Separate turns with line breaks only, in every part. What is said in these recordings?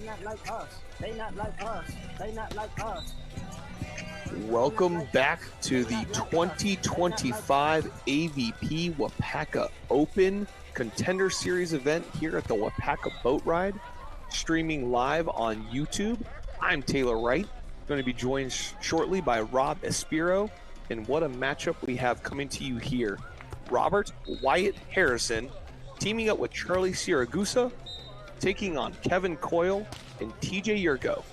not like us. They not like us. They not like us.
Welcome back to the 2025 AVP WAUPACA Open Contender Series event here at the WAUPACA Boat Ride, streaming live on YouTube. I'm Taylor Wright, going to be joined shortly by Rob Espiro, and what a matchup we have coming to you here. Robert Wyatt Harrison teaming up with Charlie Siragusa, taking on Kevin Coyle and TJ Jurko.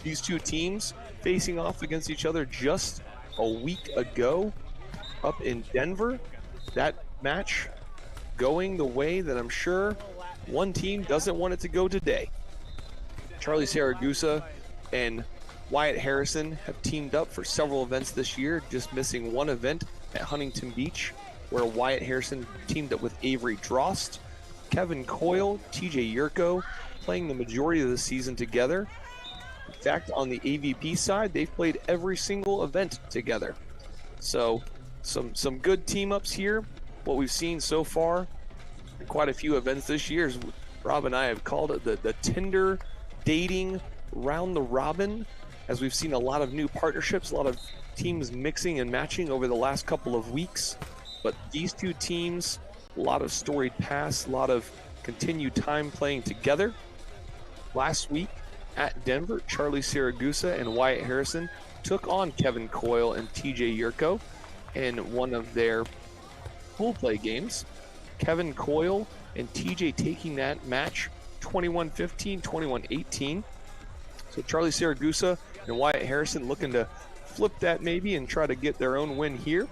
These two teams facing off against each other just a week ago up in Denver. That match going the way that I'm sure one team doesn't want it to go today. Charlie Siragusa and Wyatt Harrison have teamed up for several events this year, just missing one event at Huntington Beach, where Wyatt Harrison teamed up with Avery Drost. Kevin Coyle, TJ Jurko playing the majority of the season together. In fact, on the AVP side, they've played every single event together. So some good team ups here. What we've seen so far in quite a few events this year is Rob and I have called it the Tinder dating round the robin, as we've seen a lot of new partnerships, a lot of teams mixing and matching over the last couple of weeks. But these two teams, a lot of storied past, a lot of continued time playing together. Last week at Denver, Charlie Siragusa and Wyatt Harrison took on Kevin Coyle and TJ Jurko in one of their pool play games. Kevin Coyle and TJ taking that match 21-15, 21-18. So Charlie Siragusa and Wyatt Harrison looking to flip that maybe and try to get their own win here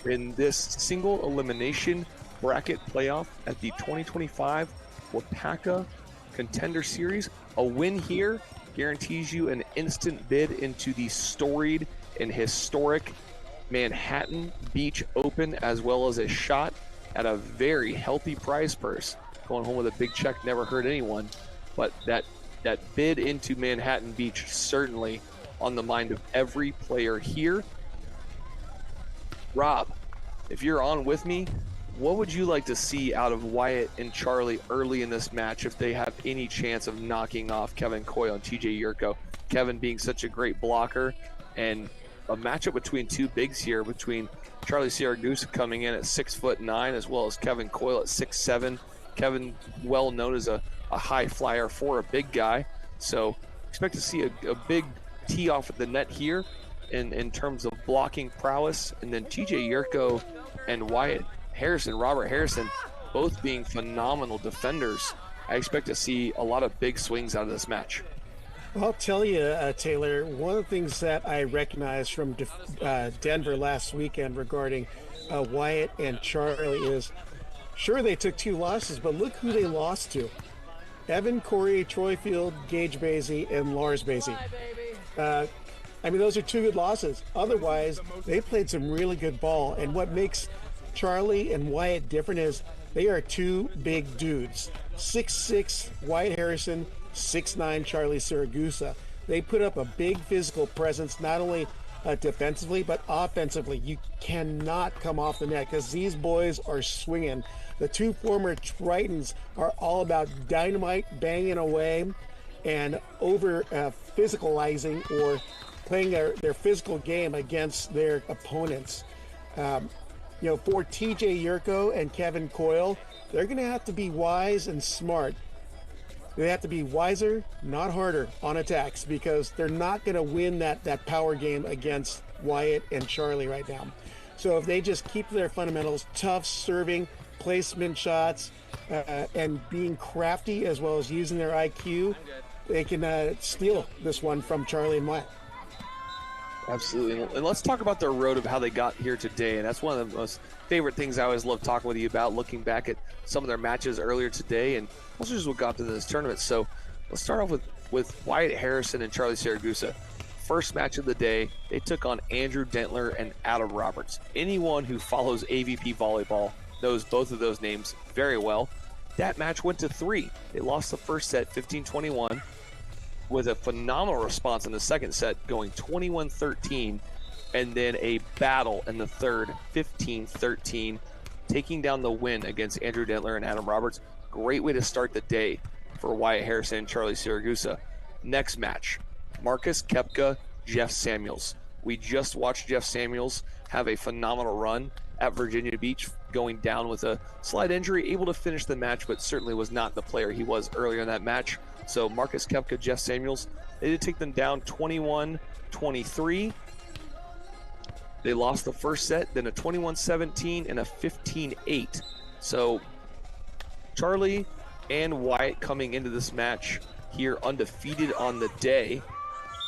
in this single elimination bracket playoff at the 2025 WAUPACA Contender Series. A win here guarantees you an instant bid into the storied and historic Manhattan Beach Open, as well as a shot at a very healthy prize purse. Going home with a big check never hurt anyone, but that bid into Manhattan Beach certainly on the mind of every player here. Rob, if you're on with me, what would you like to see out of Wyatt and Charlie early in this match if they have any chance of knocking off Kevin Coyle and TJ Jurko? Kevin being such a great blocker, and a matchup between two bigs here, between Charlie Siragusa coming in at 6'9", as well as Kevin Coyle at 6'7". Kevin, well known as a high flyer for a big guy, so expect to see a big tee off at the net here in terms of blocking prowess. And then TJ Jurko and Wyatt Harrison, Robert Harrison, both being phenomenal defenders. I expect to see a lot of big swings out of this match.
I'll tell you, Taylor, one of the things that I recognized from Denver last weekend regarding Wyatt and Charlie is, sure, they took two losses, but look who they lost to. Evan Corey, Troy Field, Gage Basie, and Lars Basie. I mean, those are two good losses. Otherwise, they played some really good ball. And what makes Charlie and Wyatt different is they are two big dudes. 6'6", Wyatt Harrison, 6'9", Charlie Siragusa. They put up a big physical presence, not only defensively, but offensively. You cannot come off the net because these boys are swinging. The two former Tritons are all about dynamite, banging away, and over physicalizing or playing their physical game against their opponents. For TJ Jurko and Kevin Coyle, they're going to have to be wise and smart. They have to be wiser, not harder on attacks, because they're not going to win that power game against Wyatt and Charlie right now. So if they just keep their fundamentals, tough serving, placement shots, and being crafty as well as using their IQ, they can steal this one from Charlie and Wyatt.
Absolutely. And let's talk about their road of how they got here today. And that's one of the most favorite things I always love talking with you about, looking back at some of their matches earlier today and also just what got to this tournament. So let's start off with Wyatt Harrison and Charlie Siragusa. First match of the day, they took on Andrew Dentler and Adam Roberts. Anyone who follows AVP volleyball knows both of those names very well. That match went to 3. They lost the first set 15-21. with a phenomenal response in the second set, going 21-13, and then a battle in the third, 15-13, taking down the win against Andrew Dentler and Adam Roberts. Great way to start the day for Wyatt Harrison and Charlie Siragusa. Next match, Marcus Koepka, Jeff Samuels. We just watched Jeff Samuels have a phenomenal run at Virginia Beach, going down with a slight injury, able to finish the match, but certainly was not the player he was earlier in that match. So Marcus Koepka, Jeff Samuels, they did take them down 21-23. They lost the first set, then a 21-17 and a 15-8. So Charlie and Wyatt coming into this match here undefeated on the day.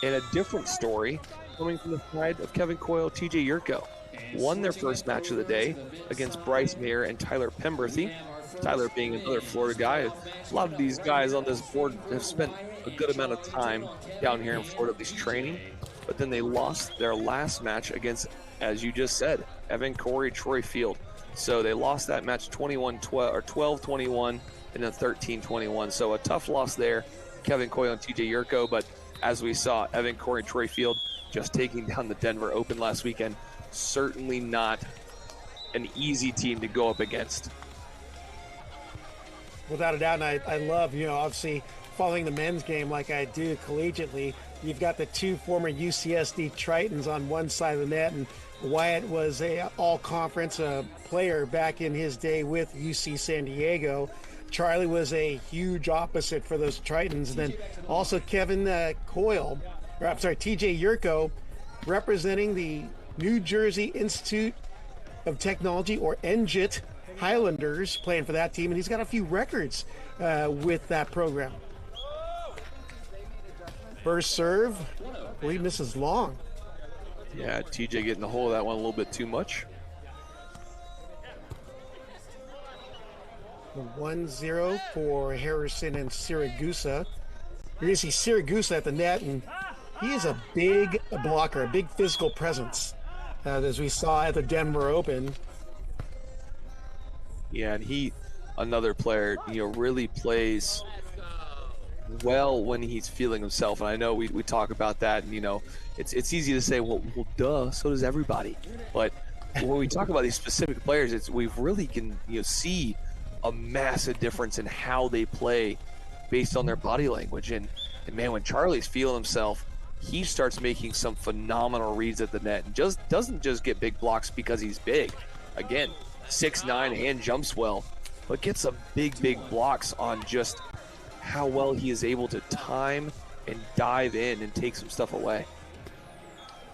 And a different story coming from the side of Kevin Coyle, TJ Jurko. Won their first match of the day against Bryce Mayer and Tyler Pemberthy. Tyler being another Florida guy. A lot of these guys on this board have spent a good amount of time down here in Florida, at least training. But then they lost their last match against, as you just said, Evan Corey, Troy Field. So they lost that match 12-21 and then 13-21. So a tough loss there, Kevin Coyle and TJ Jurko. But as we saw, Evan Corey, Troy Field just taking down the Denver Open last weekend. Certainly not an easy team to go up against.
Without a doubt, and I love, obviously following the men's game like I do collegiately. You've got the two former UCSD Tritons on one side of the net, and Wyatt was a all-conference player back in his day with UC San Diego. Charlie was a huge opposite for those Tritons. And then also Kevin Coyle, TJ Jurko, representing the New Jersey Institute of Technology, or NJIT Highlanders, playing for that team, and he's got a few records with that program. First serve, he misses long.
Yeah, TJ getting the hold of that one a little bit too much.
1-0 for Harrison and Siragusa. You're going to see Siragusa at the net, and he is a big blocker, a big physical presence, as we saw at the Denver Open.
Yeah, and he, another player, really plays well when he's feeling himself. And I know we talk about that, and it's easy to say, well, duh, so does everybody. But when we talk about these specific players, we really can see a massive difference in how they play based on their body language. And man, when Charlie's feeling himself, he starts making some phenomenal reads at the net, and doesn't just get big blocks because he's big. Again, 6'9" and jumps well, but gets some big blocks on just how well he is able to time and dive in and take some stuff away.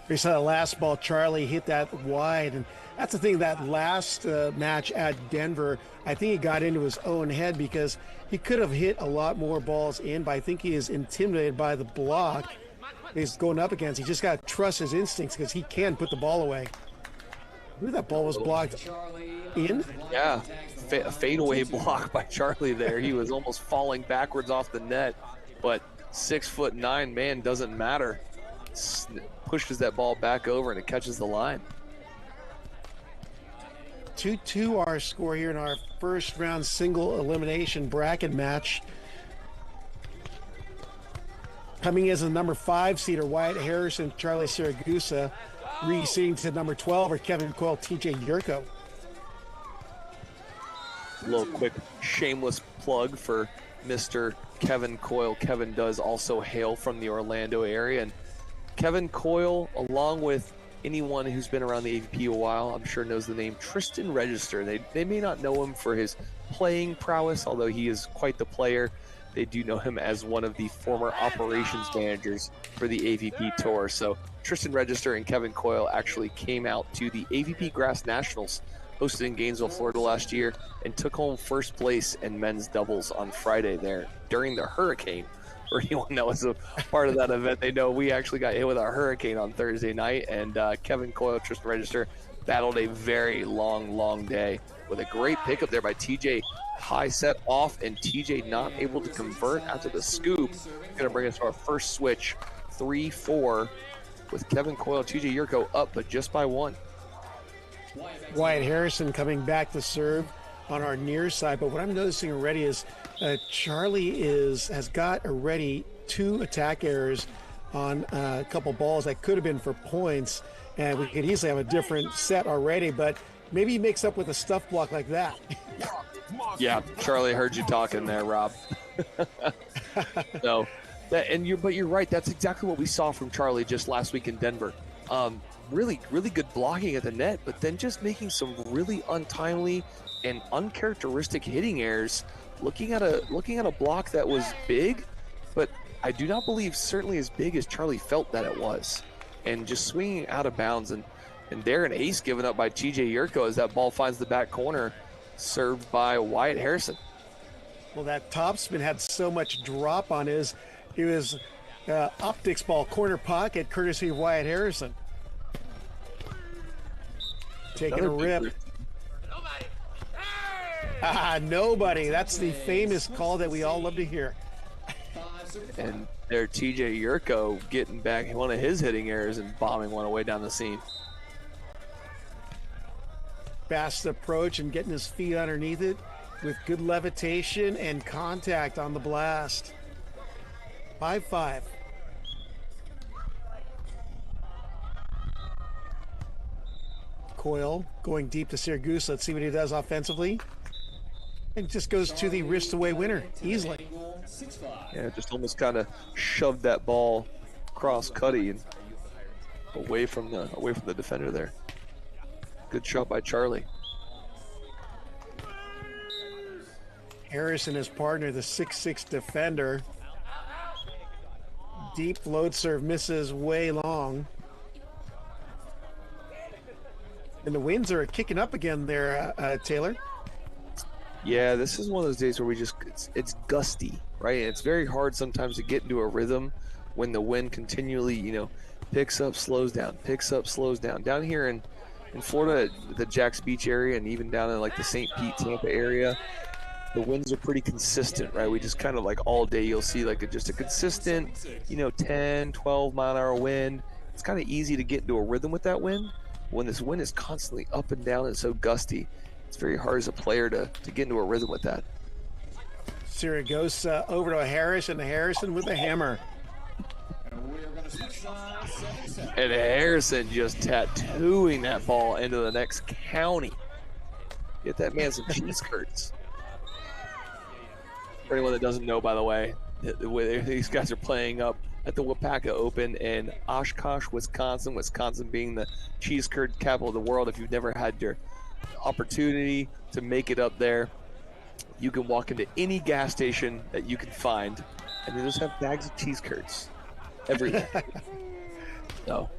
We saw the last ball, Charlie hit that wide, and that's the thing, that last match at Denver, I think he got into his own head because he could have hit a lot more balls in, but I think he is intimidated by the block he's going up against. He just got to trust his instincts because he can put the ball away. Ooh, that ball was blocked in.
Yeah, a fadeaway block by Charlie there. He was almost falling backwards off the net, but 6'9" man, doesn't matter. Pushes that ball back over and it catches the line.
2-2 our score here in our first round single elimination bracket match. Coming as a number 5 seeder, Wyatt Harrison, Charlie Siragusa. Reseeding to number 12 are Kevin Coyle, TJ Jurko.
A little quick shameless plug for Mr. Kevin Coyle. Kevin does also hail from the Orlando area, and Kevin Coyle, along with anyone who's been around the AVP a while, I'm sure knows the name Tristan Register. They may not know him for his playing prowess, although he is quite the player. They do know him as one of the former operations managers for the AVP Tour. So Tristan Register and Kevin Coyle actually came out to the AVP Grass Nationals hosted in Gainesville, Florida last year, and took home first place in men's doubles on Friday there during the hurricane. For anyone that was a part of that event, they know we actually got hit with a hurricane on Thursday night, and Kevin Coyle, Tristan Register battled a very long day with a great pickup there by TJ. High set off, and TJ not able to convert after the scoop. Going to bring us to our first switch, 3-4, with Kevin Coyle, TJ Jurko up, but just by 1.
Wyatt Harrison coming back to serve on our near side, but what I'm noticing already is Charlie has got already 2 attack errors on a couple balls that could have been for points, and we could easily have a different set already, but maybe he makes up with a stuff block like that.
Yeah, Charlie, heard you talking there, Rob. No, but you're right. That's exactly what we saw from Charlie just last week in Denver. Really good blocking at the net, but then just making some really untimely and uncharacteristic hitting errors. Looking at a block that was big, but I do not believe certainly as big as Charlie felt that it was, and just swinging out of bounds. And there an ace given up by TJ Jurko as that ball finds the back corner, served by Wyatt Harrison.
Well, that topspin had so much drop on his. It was optics ball corner pocket, courtesy of Wyatt Harrison. Taking a rip. Nobody. That's the famous call that we all love to hear.
And there TJ Jurko getting back one of his hitting errors and bombing one away down the seam.
Fast approach and getting his feet underneath it with good levitation and contact on the blast. 5-5. Coyle going deep to Siragusa. Let's see what he does offensively. It just goes to the wrist away winner easily.
Yeah, just almost kind of shoved that ball cross Cuddy and away from the defender there. Good shot by Charlie.
Harrison, his partner, the 6'6" defender. Deep load serve misses way long. And the winds are kicking up again there, Taylor.
Yeah, this is one of those days where it's gusty, right? And it's very hard sometimes to get into a rhythm when the wind continually, picks up, slows down, picks up, slows down. Down here in Florida, the Jax Beach area, and even down in like the St. Pete, Tampa area, the winds are pretty consistent, right? We just kind of like all day you'll see like just a consistent, 10, 12 mile an hour wind. It's kind of easy to get into a rhythm with that wind. When this wind is constantly up and down and so gusty, it's very hard as a player to get into a rhythm with that.
Siragusa over to Harrison with a hammer.
And Harrison just tattooing that ball into the next county. Get that man some cheese curds. For anyone that doesn't know, by the way, these guys are playing up at the WAUPACA Open in Oshkosh, Wisconsin. Wisconsin being the cheese curd capital of the world. If you've never had your opportunity to make it up there, you can walk into any gas station that you can find, and they just have bags of cheese curds everywhere. So,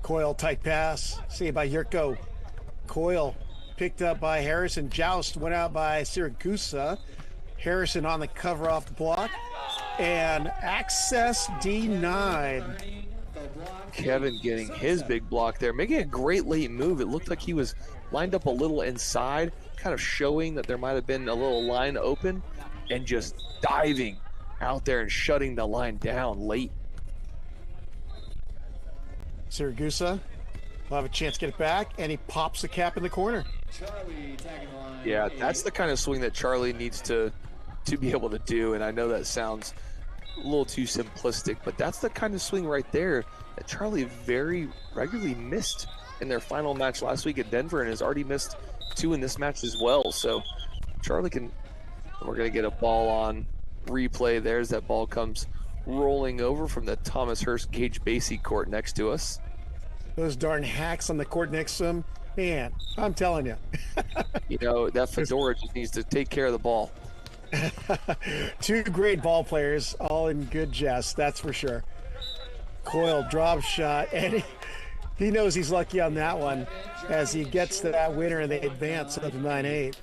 Coyle tight pass, saved by Jurko. Coyle picked up by Harrison. Joust went out by Siragusa. Harrison on the cover off the block, and access denied.
Kevin getting his big block there, making a great late move. It looked like he was lined up a little inside, kind of showing that there might have been a little line open, and just diving out there and shutting the line down late.
Siragusa will have a chance to get it back, and he pops the cap in the corner.
Yeah, that's the kind of swing that Charlie needs to be able to do, and I know that sounds a little too simplistic, but that's the kind of swing right there that Charlie very regularly missed in their final match last week at Denver, and has already missed 2 in this match as well. So Charlie we're going to get a ball on replay. There's that ball comes rolling over from the Thomas Hurst Gage Basie court next to us.
Those darn hacks on the court next to him, man, I'm telling you.
That fedora just needs to take care of the ball.
2 great ball players, all in good jest, that's for sure. Coyle drop shot, and he knows he's lucky on that one as he gets to that winner and they advance up to 9-8.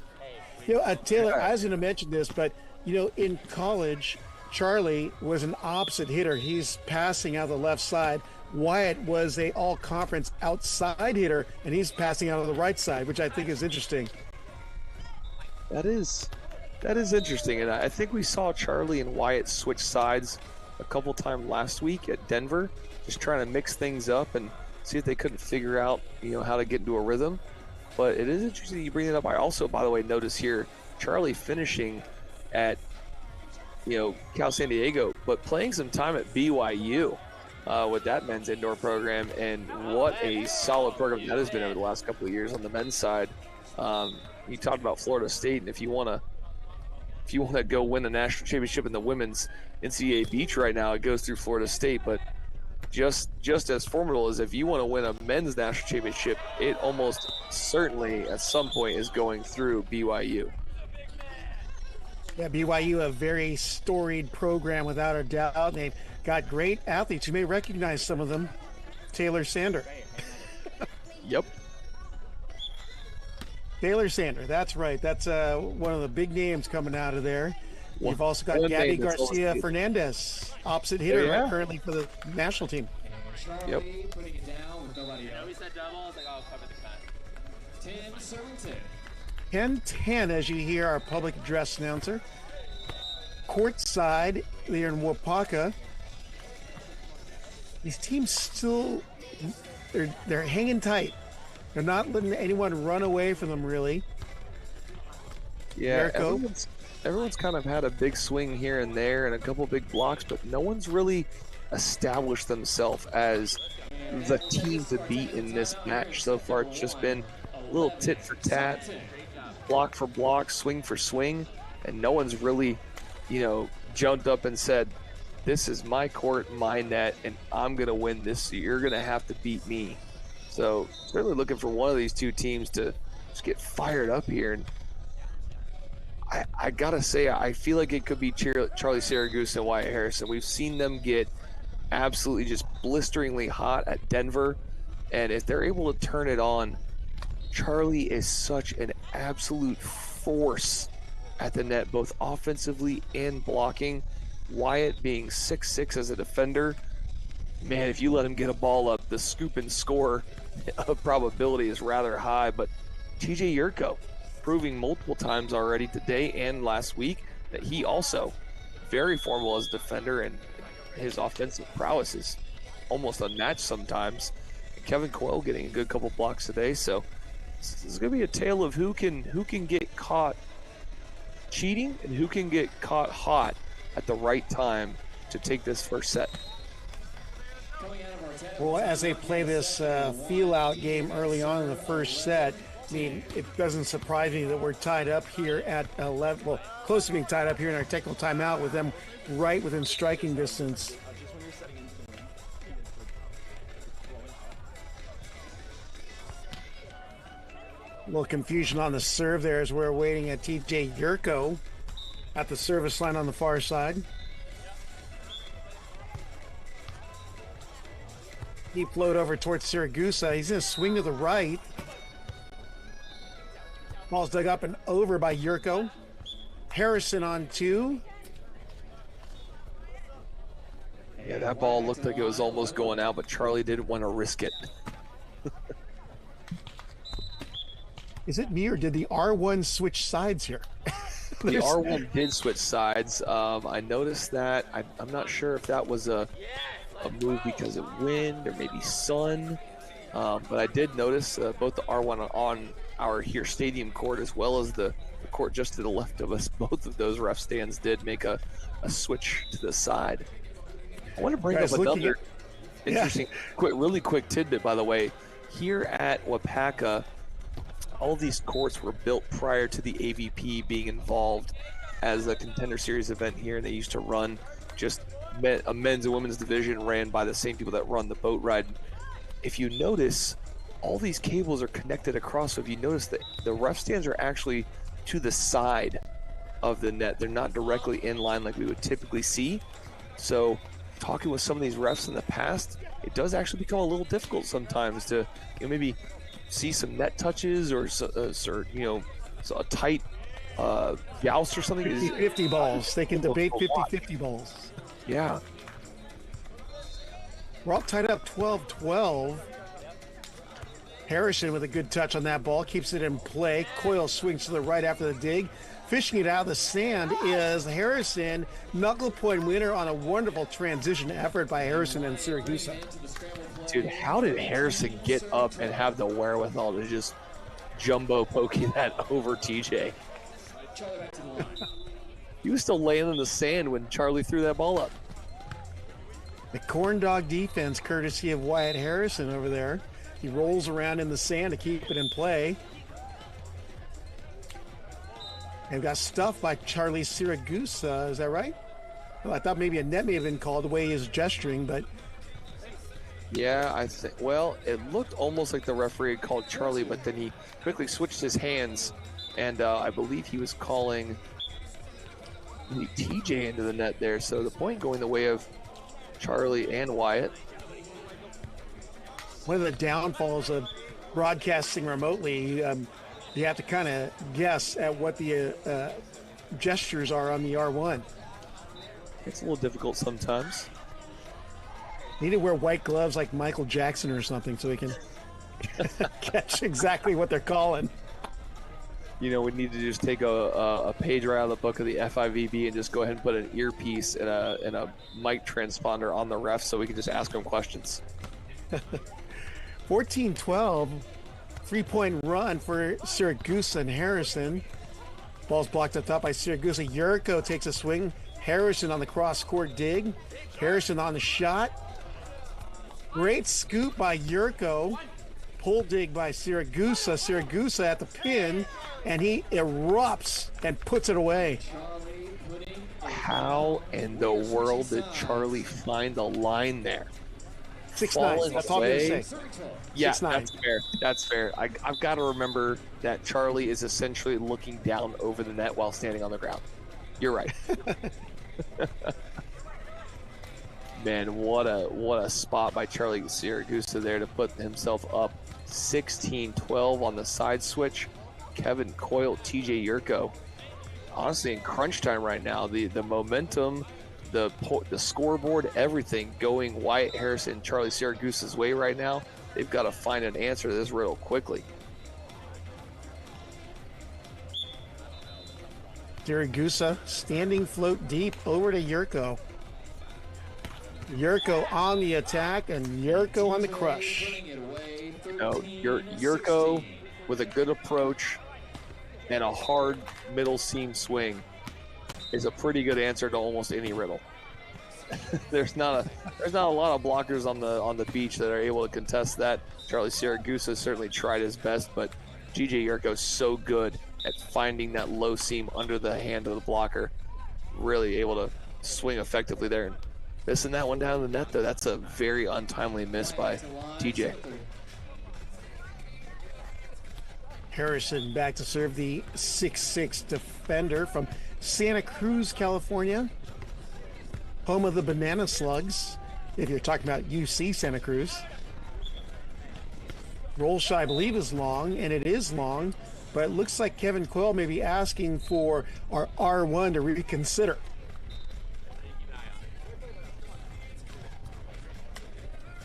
Taylor, I was going to mention this, but in college, Charlie was an opposite hitter. He's passing out the left side. Wyatt was a all-conference outside hitter, and he's passing out of the right side, which I think is interesting.
That is interesting, and I think we saw Charlie and Wyatt switch sides a couple times last week at Denver, just trying to mix things up and see if they couldn't figure out, how to get into a rhythm. But it is interesting you bring it up. I also, by the way, notice here Charlie finishing at, Cal San Diego, but playing some time at BYU with that men's indoor program, and what a solid program that has been over the last couple of years on the men's side. You talked about Florida State, and if you want to if you want to go win a national championship in the women's NCAA beach right now, it goes through Florida State. But just as formidable as if you want to win a men's national championship, it almost certainly at some point is going through BYU.
Yeah, BYU, a very storied program without a doubt. They've got great athletes. You may recognize some of them. Taylor Sander.
Yep.
Taylor Sander, that's right. That's one of the big names coming out of there. You've also got Gabby Garcia Fernandez, opposite hitter currently for the national team.
Yep.
10-10 as you hear our public address announcer. Courtside, they're in WAUPACA. These teams still, they're hanging tight. They're not letting anyone run away from them, really.
Yeah, everyone's kind of had a big swing here and there and a couple big blocks, but no one's really established themselves as the team to beat in this match so far. It's just been a little tit for tat, block for block, swing for swing, and no one's really, jumped up and said, this is my court, my net, and I'm going to win this, so you're going to have to beat me. So certainly looking for one of these two teams to just get fired up here. And I got to say, I feel like it could be Charlie Siragusa and Wyatt Harrison. We've seen them get absolutely just blisteringly hot at Denver, and if they're able to turn it on, Charlie is such an absolute force at the net, both offensively and blocking. Wyatt being 6'6" as a defender, man, if you let him get a ball up, the scoop and score probability is rather high. But TJ Jurko proving multiple times already today and last week that he also very formidable as a defender, and his offensive prowess is almost unmatched sometimes. Kevin Coyle getting a good couple blocks today, so this is going to be a tale of who can get caught cheating and who can get caught hot at the right time to take this first set.
Well, as they play this feel-out game early on in the first set, I mean, it doesn't surprise me that we're tied up here at 11, well, close to being tied up here in our technical timeout with them right within striking distance. A little confusion on the serve there as we're waiting at TJ Jurko at the service line on the far side. Deep float over towards Siragusa. He's going to swing to the right. Ball's dug up and over by Jurko. Harrison on two.
Yeah, that ball looked like it was almost going out, but Charlie didn't want to risk it.
Is it me or did the R1 switch sides here?
The R1 did switch sides. I noticed that. I'm not sure if that was a move because of wind or maybe sun, but I did notice both the R1 on our here stadium court as well as the court just to the left of us, both of those ref stands did make a switch to the side. I want to bring up another interesting, really quick tidbit, by the way. Here at WAUPACA, all these courts were built prior to the AVP being involved as a Contender Series event here, and they used to run just a men's and women's division ran by the same people that run the boat ride. If you notice, all these cables are connected across, so if you notice that the ref stands are actually to the side of the net. They're not directly in line like we would typically see. So talking with some of these refs in the past, it does actually become a little difficult sometimes to maybe see some net touches or a tight joust or something.
50-50 balls. They can debate 50-50 balls.
Yeah.
We're all tied up 12-12. Harrison with a good touch on that ball, keeps it in play. Coyle swings to the right after the dig. Fishing it out of the sand is Harrison. Knuckle point winner on a wonderful transition effort by Harrison and Siragusa.
Dude, how did Harrison get up and have the wherewithal to just jumbo pokey that over TJ? He was still laying in the sand when Charlie threw that ball up.
The corn dog defense, courtesy of Wyatt Harrison over there. He rolls around in the sand to keep it in play. and got stuffed by Charlie Siragusa. Is that right? Well, I thought maybe a net may have been called the way he was gesturing, but
Yeah, I think. Well, it looked almost like the referee had called Charlie, but then he quickly switched his hands, and I believe he was calling the TJ into the net there. So the point going the way of Charlie and Wyatt.
one of the downfalls of broadcasting remotely, you have to kind of guess at what the gestures are on the R1.
It's a little difficult sometimes.
You need to wear white gloves like Michael Jackson or something so we can catch exactly what they're calling.
You know, we need to just take a page right out of the book of the FIVB and just go ahead and put an earpiece and a mic transponder on the ref so we can just ask them questions.
14-12, three-point run for Siragusa and Harrison. Ball's blocked up top by Siragusa. Jurko takes a swing. Harrison on the cross-court dig. Harrison on the shot. Great scoop by Jurko. Pull dig by Siragusa. Siragusa at the pin, and he erupts and puts it away.
How in the world did Charlie find the line there?
6'9". That's all I'm going to say.
Yeah,
6'9".
that's fair. That's fair. I've got to remember that Charlie is essentially looking down over the net while standing on the ground. You're right. Man, what a spot by Charlie Siragusa there to put himself up 16-12 on the side switch. Kevin Coyle, TJ Jurko. Honestly, in crunch time right now, the momentum, the scoreboard, everything going Wyatt Harrison, Charlie Siragusa's way right now. They've got to find an answer to this riddle quickly.
Siragusa standing float deep over to Jurko. Jurko on the attack and Jurko on the crush.
You know, Jurko with a good approach and a hard middle seam swing is a pretty good answer to almost any riddle. there's not a lot of blockers on the beach that are able to contest that. Charlie Siragusa certainly tried his best, but GJ Jurko's so good at finding that low seam under the hand of the blocker. Really able to swing effectively there. And missing that one down the net, though, that's a very untimely miss by TJ.
Harrison back to serve, the 6'6" defender from Santa Cruz, California. Home of the Banana Slugs, if you're talking about UC Santa Cruz. Roll shot, I believe, is long, and it is long, but it looks like Kevin Coyle may be asking for our R1 to reconsider.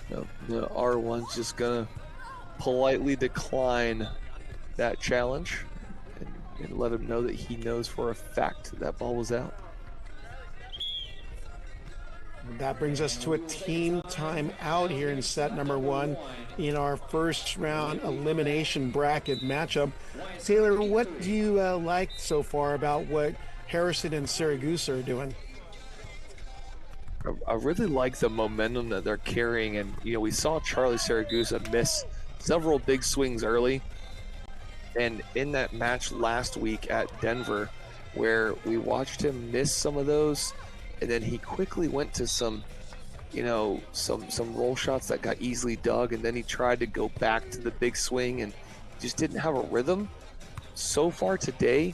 The R1's just going to politely decline that challenge and let him know that he knows for a fact that ball was out.
That brings us to a team timeout here in set number one in our first round elimination bracket matchup. Taylor, what do you like so far about what Harrison and Siragusa are doing?
I really like the momentum that they're carrying, and you know, we saw Charlie Siragusa miss several big swings early, and in that match last week at Denver where we watched him miss some of those, and then he quickly went to some roll shots that got easily dug, and then he tried to go back to the big swing and just didn't have a rhythm. So far today,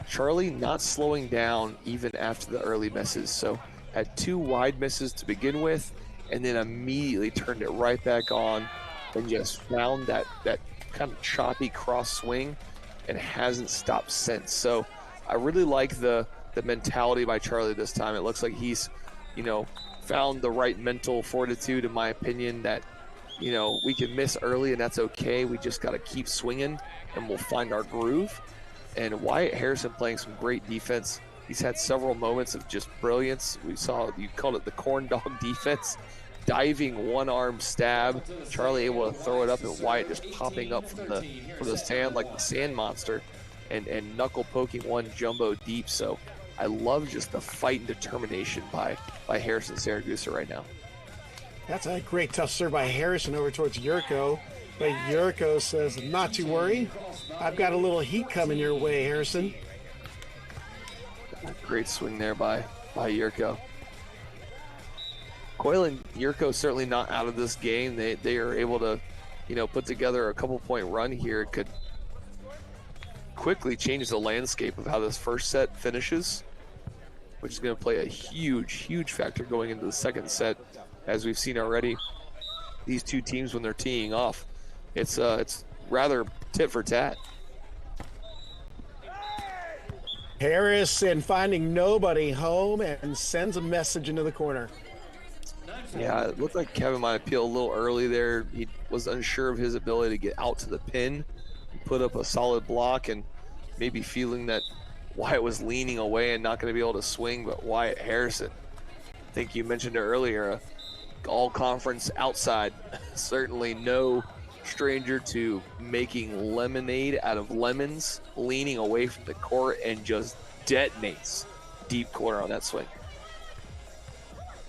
Charlie not slowing down even after the early misses. So had two wide misses to begin with, and then immediately turned it right back on and just found that kind of choppy cross swing and hasn't stopped since. So I really like the mentality by Charlie this time. It looks like he's, found the right mental fortitude, in my opinion, that, we can miss early and that's okay. We just got to keep swinging and we'll find our groove. And Wyatt Harrison playing some great defense. He's had several moments of just brilliance. We saw, you called it the corn dog defense, diving one-arm stab. Charlie able to throw it up, and Wyatt just popping up from the sand like the sand monster, and knuckle poking one jumbo deep. So I love just the fight and determination by Harrison Siragusa right now.
That's a great tough serve by Harrison over towards Jurko. But Jurko says, not to worry. I've got a little heat coming your way, Harrison.
Great swing there by Jurko. Coyle and Jurko certainly not out of this game. They are able to, put together a couple-point run here. It could quickly change the landscape of how this first set finishes, which is going to play a huge factor going into the second set. As we've seen already, these two teams, when they're teeing off, it's rather tit for tat.
Harrison finding nobody home and sends a message into the corner.
Yeah, it looked like Kevin might appeal a little early there. He was unsure of his ability to get out to the pin, put up a solid block, and maybe feeling that Wyatt was leaning away and not going to be able to swing. But Wyatt Harrison, I think you mentioned it earlier, all-conference outside, certainly no stranger to making lemonade out of lemons, leaning away from the court, and just detonates deep corner on that swing.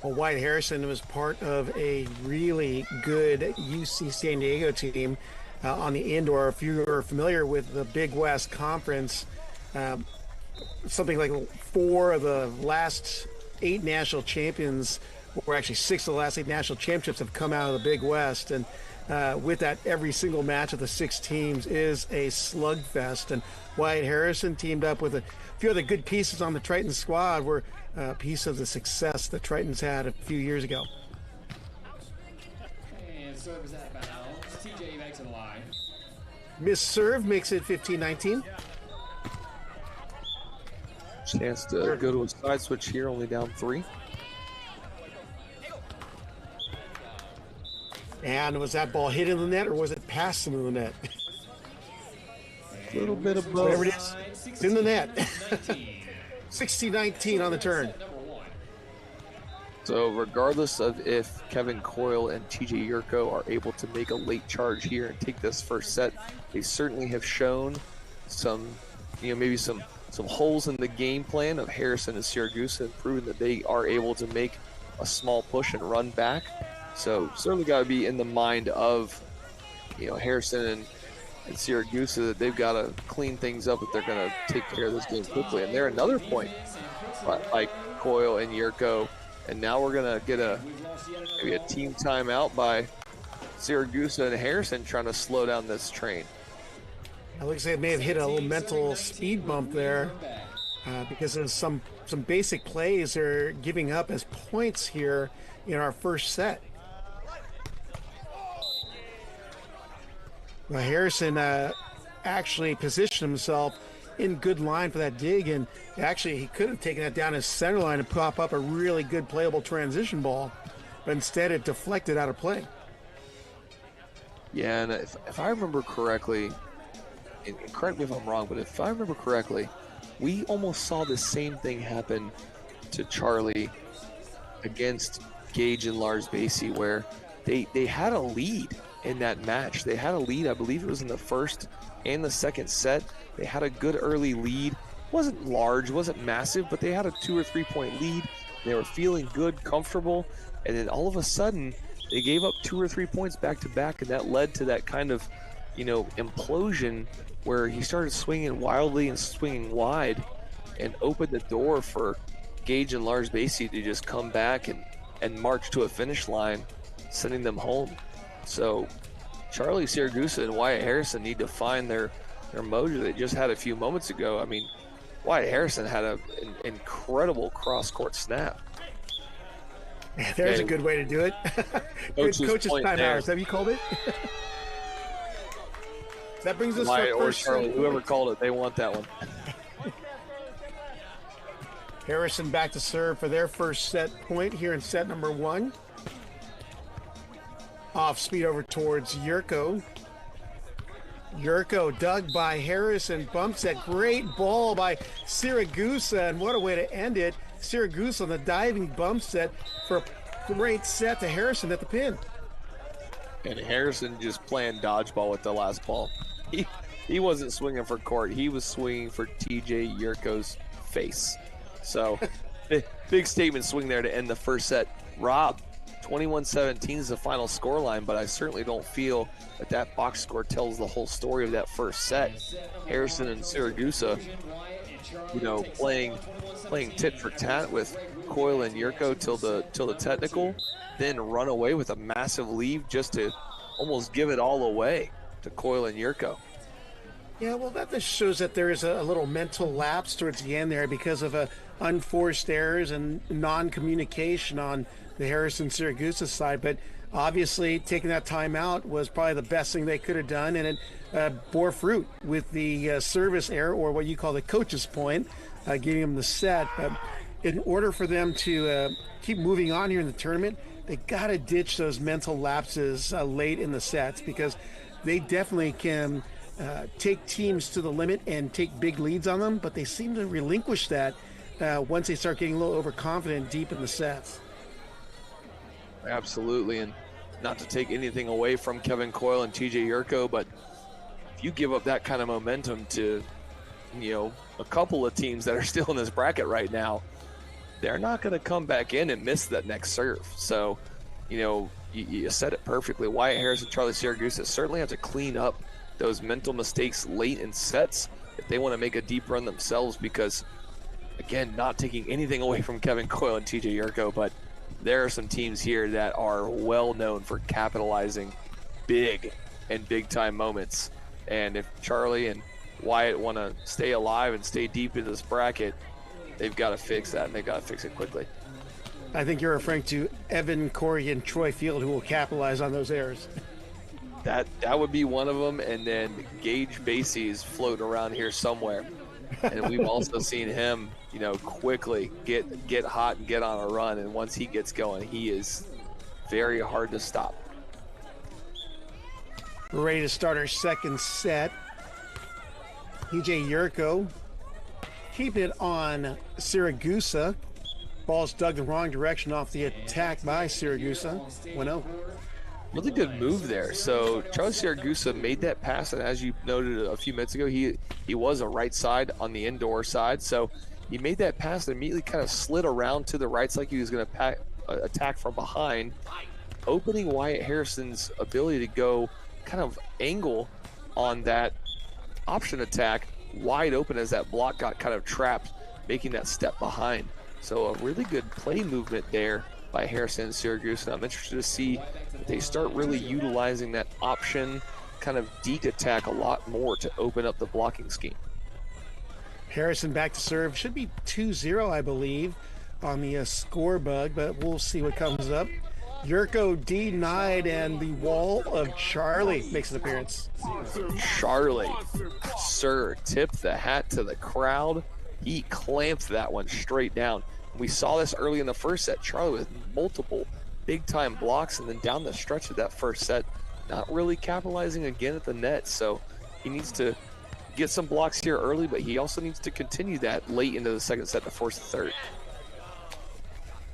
Well, Wyatt Harrison was part of a really good UC San Diego team on the indoor. If you are familiar with the Big West Conference, something like 4 of the last 8 national champions, or actually 6 of the last 8 national championships have come out of the Big West. And with that, every single match of the 6 teams is a slugfest. And Wyatt Harrison teamed up with a few other good pieces on the Triton squad were a piece of the success that Triton's had a few years ago.
And serve is out of bounds. TJ back to the line.
Miss serve makes it 15-19.
Chance to go to a side switch here, only down 3.
And was that ball hit in the net or was it passed into the net?
A little bit of both.
Whatever it is, it's in the net. 16-19 on the turn.
So regardless of if Kevin Coyle and TJ Jurko are able to make a late charge here and take this first set, they certainly have shown some, maybe some holes in the game plan of Harrison and Siragusa, and proven that they are able to make a small push and run back. So certainly got to be in the mind of, Harrison and Siragusa, that they've got to clean things up if they're going to take care of this game quickly. And they're another point, like Coyle and Jurko. And now we're going to get maybe a team timeout by Siragusa and Harrison trying to slow down this train.
It looks like they may have hit a little mental speed bump there because of some basic plays they're giving up as points here in our first set. Well, Harrison actually positioned himself in good line for that dig, and actually he could have taken that down his center line and pop up a really good playable transition ball, but instead it deflected out of play.
Yeah, and if I remember correctly, and correct me if I'm wrong, but if I remember correctly, we almost saw the same thing happen to Charlie against Gage and Lars Basie, where they had a lead in that match. They had a lead, I believe it was in the first and the second set. They had a good early lead. Wasn't large, wasn't massive, but they had a 2 or 3 point lead. They were feeling good, comfortable, and then all of a sudden they gave up 2 or 3 points back to back, and that led to that kind of, implosion where he started swinging wildly and swinging wide, and opened the door for Gage and Lars Basie to just come back and march to a finish line, sending them home. So Charlie Siragusa and Wyatt Harrison need to find their mojo they just had a few moments ago. I mean, Wyatt Harrison had an incredible cross-court snap.
There's a good way to do it. Coach's time hours. Have you called it? That brings us to
Wyatt
our
or
first
Charlie, whoever called it, they want that one.
Harrison back to serve for their first set point here in set number 1. Off speed over towards Jurko. Jurko dug by Harrison, bumps that great ball by Siragusa, and what a way to end it. Siragusa on the diving bump set for a great set to Harrison at the pin.
And Harrison just playing dodgeball with the last ball. He wasn't swinging for court. He was swinging for TJ Jurko's face. So big statement swing there to end the first set. Rob, 21-17 is the final scoreline, but I certainly don't feel that box score tells the whole story of that first set. Harrison and Siragusa, playing playing tit for tat with Coyle and Jurko till the technical, then run away with a massive lead just to almost give it all away to Coyle and Jurko.
Yeah, well, that just shows that there is a little mental lapse towards the end there because of unforced errors and non-communication on the Harrison Siragusa side. But obviously, taking that time out was probably the best thing they could have done, and it bore fruit with the service error, or what you call the coach's point, giving them the set. In order for them to keep moving on here in the tournament, they got to ditch those mental lapses late in the sets, because they definitely can take teams to the limit and take big leads on them, but they seem to relinquish that once they start getting a little overconfident deep in the sets.
Absolutely, and not to take anything away from Kevin Coyle and TJ Jurko, but if you give up that kind of momentum to, a couple of teams that are still in this bracket right now, they're not going to come back in and miss that next serve. So, you said it perfectly. Wyatt Harris and Charlie Siragusa certainly have to clean up those mental mistakes late in sets if they want to make a deep run themselves, because, again, not taking anything away from Kevin Coyle and TJ Jurko, but there are some teams here that are well known for capitalizing big and big time moments. And if Charlie and Wyatt want to stay alive and stay deep in this bracket, they've got to fix that, and they've got to fix it quickly.
I think you're referring to Evan, Corey, and Troy Field, who will capitalize on those errors.
That would be one of them, and then Gage Basie is floating around here somewhere. And we've also seen him, quickly get hot and get on a run, and once he gets going, he is very hard to stop.
We're ready to start our second set. TJ Jurko keeping it on Siragusa. Ball's dug the wrong direction off the attack by Siragusa. 1-0.
Really good move there. So Charlie Siragusa made that pass, and as you noted a few minutes ago, he was a right side on the indoor side. So he made that pass and immediately kind of slid around to the right side like he was going to attack from behind, opening Wyatt Harrison's ability to go kind of angle on that option attack wide open as that block got kind of trapped, making that step behind. So a really good play movement there by Harrison and Siragusa. I'm interested to see if they start really utilizing that option kind of deke attack a lot more to open up the blocking scheme.
Harrison back to serve. Should be 2-0, I believe, on the score bug, but we'll see what comes up. Jurko denied, and the wall of Charlie makes an appearance.
Charlie, sir, tip the hat to the crowd. He clamped that one straight down. We saw this early in the first set. Charlie with multiple big-time blocks, and then down the stretch of that first set, not really capitalizing again at the net. So he needs to get some blocks here early, but he also needs to continue that late into the second set to force the third.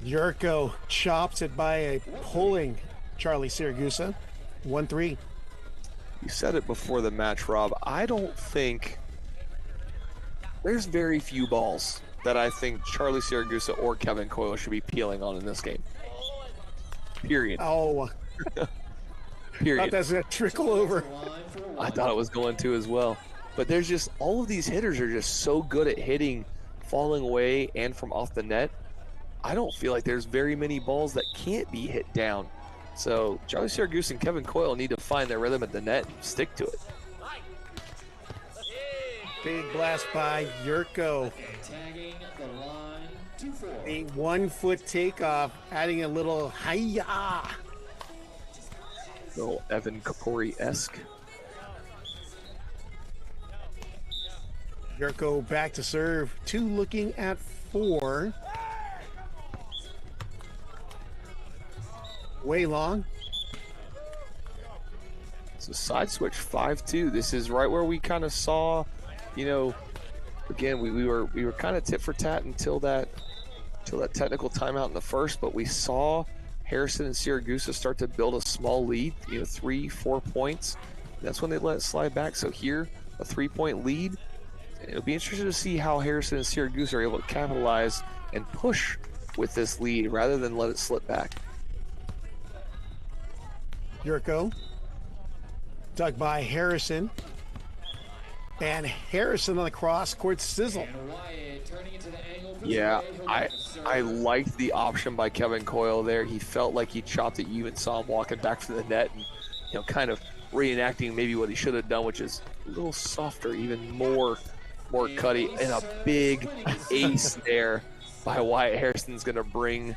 Jurko chops it by a pulling Charlie Siragusa. 1-3.
You said it before the match, Rob. I don't think there's very few balls that I think Charlie Siragusa or Kevin Coyle should be peeling on in this game. Period.
Oh.
Period.
Thought that's going to trickle over.
I thought it was going to as well. But there's just, all of these hitters are just so good at hitting, falling away, and from off the net. I don't feel like there's very many balls that can't be hit down. So Charlie Siragusa and Kevin Coyle need to find their rhythm at the net and stick to it.
Big blast by Jurko.
Tagging the line, 2-4.
A 1-foot takeoff, adding a little hi-ya.
Little Evan Kapori-esque.
Jurko back to serve. 2 looking at 4. Way long.
So side switch 5-2. This is right where we kind of saw, again, we were kind of tit for tat until that technical timeout in the first, but we saw Harrison and Siragusa start to build a small lead, 3-4 points. That's when they let it slide back. So here, a 3-point lead. It'll be interesting to see how Harrison and Siragusa are able to capitalize and push with this lead rather than let it slip back.
Jurko dug by Harrison. And Harrison on the cross court sizzle.
And Wyatt turning into the angle.
Yeah, I liked the option by Kevin Coyle there. He felt like he chopped it. You even saw him walking back to the net and, you know, kind of reenacting maybe what he should have done, which is a little softer, even more cutty, and a big ace there by Wyatt Harrison's going to bring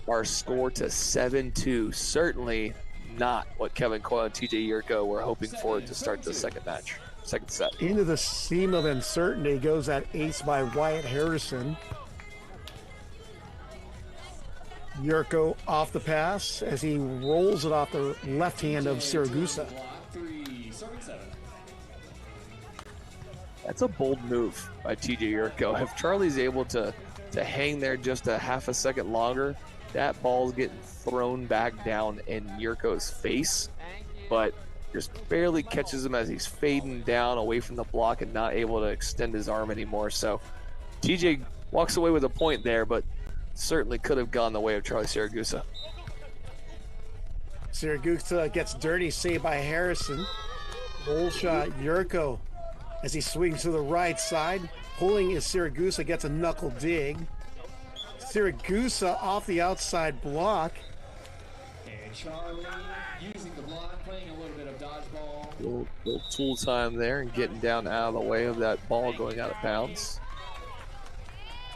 our score to 7-2. Certainly not what Kevin Coyle and TJ Jurko were hoping for to start the second set.
Into the seam of uncertainty goes that ace by Wyatt Harrison. Jurko off the pass as he rolls it off the left hand of Siragusa.
That's a bold move by TJ Jurko. If Charlie's able to hang there just a half a second longer, that ball's getting thrown back down in Jurko's face, but just barely catches him as he's fading down away from the block and not able to extend his arm anymore. So TJ walks away with a point there, but certainly could have gone the way of Charlie Siragusa.
Siragusa gets dirty, saved by Harrison. Roll shot, Jurko, as he swings to the right side. Pulling is Siragusa, gets a knuckle dig. Siragusa off the outside block.
And Charlie using the block, playing a little bit of dodgeball.
Little tool time there and getting down out of the way of that ball going out of bounds.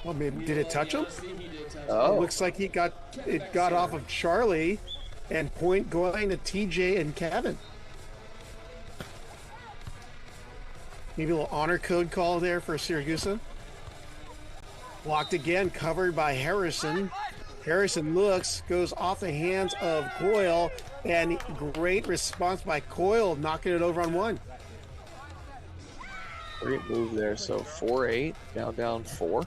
Well, maybe, did it touch him?
Oh,
It looks like it got off of Charlie, and point going to TJ and Kevin. Maybe a little honor code call there for Siragusa. Blocked again, covered by Harrison. Harrison looks, goes off the hands of Coyle, and great response by Coyle, knocking it over on one.
great move there. So 4-8, now down 4.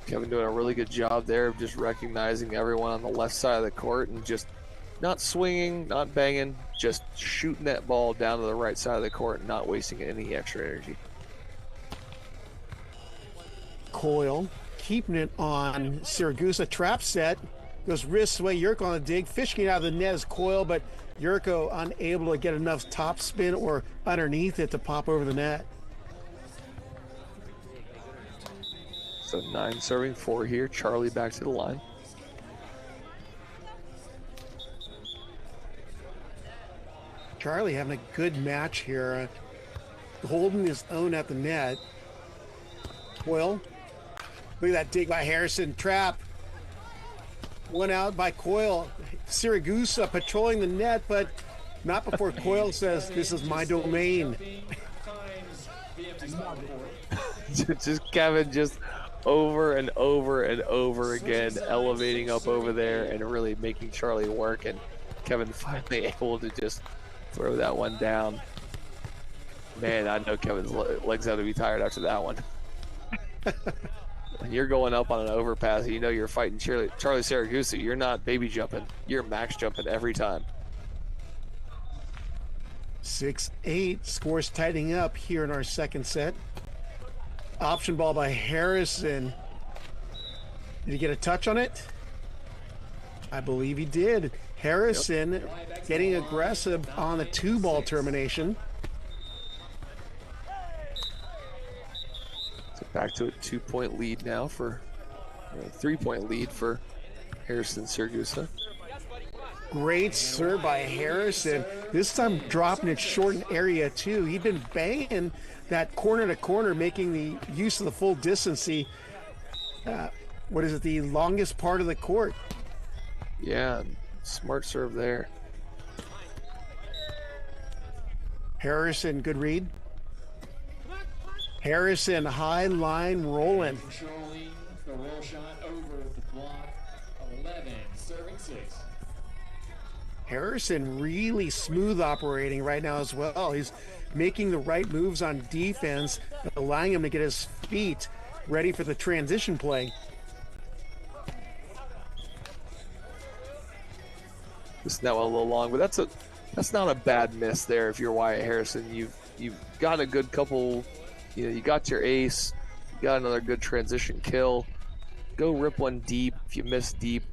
Kevin doing a really good job there of just recognizing everyone on the left side of the court and just not swinging, not banging, just shooting that ball down to the right side of the court and not wasting any extra energy.
Coyle keeping it on Siragusa. Trap set. Goes wrist away. Jurko on the dig. Fishing it out of the net is Coyle, but Jurko unable to get enough top spin or underneath it to pop over the net.
So 9 serving 4 here. Charlie back to the line.
Charlie having a good match here. Holding his own at the net. Coyle. Look at that dig by Harrison. Trap. One out by Coyle. Siragusa patrolling the net, but not before Coyle says, "This is my domain."
Just Kevin just over and over and over again elevating up over there and really making Charlie work, and Kevin finally able to just throw that one down. Man, I know Kevin's legs have to be tired after that one. When you're going up on an overpass, you know you're fighting Charlie Siragusa. You're not baby jumping. You're max jumping every time.
6-8. Scores tightening up here in our second set. Option ball by Harrison. Did he get a touch on it? I believe he did. Harrison getting aggressive on the 2-ball termination.
So back to a 2-point lead now for a 3-point lead for Harrison Siragusa.
Great serve by Harrison. This time dropping it short in area too. He'd been banging that corner to corner, making the use of the full distance. The longest part of the court.
Yeah, smart serve there.
Harrison, good read. Harrison, high line rolling.
Controlling the roll shot over the block. 11, serving 6.
Harrison really smooth operating right now as well. He's making the right moves on defense, allowing him to get his feet ready for the transition play.
This now a little long, but that's not a bad miss there if you're Wyatt Harrison. You've got a good couple, you got your ace, you got another good transition kill. Go rip one deep. If you miss deep,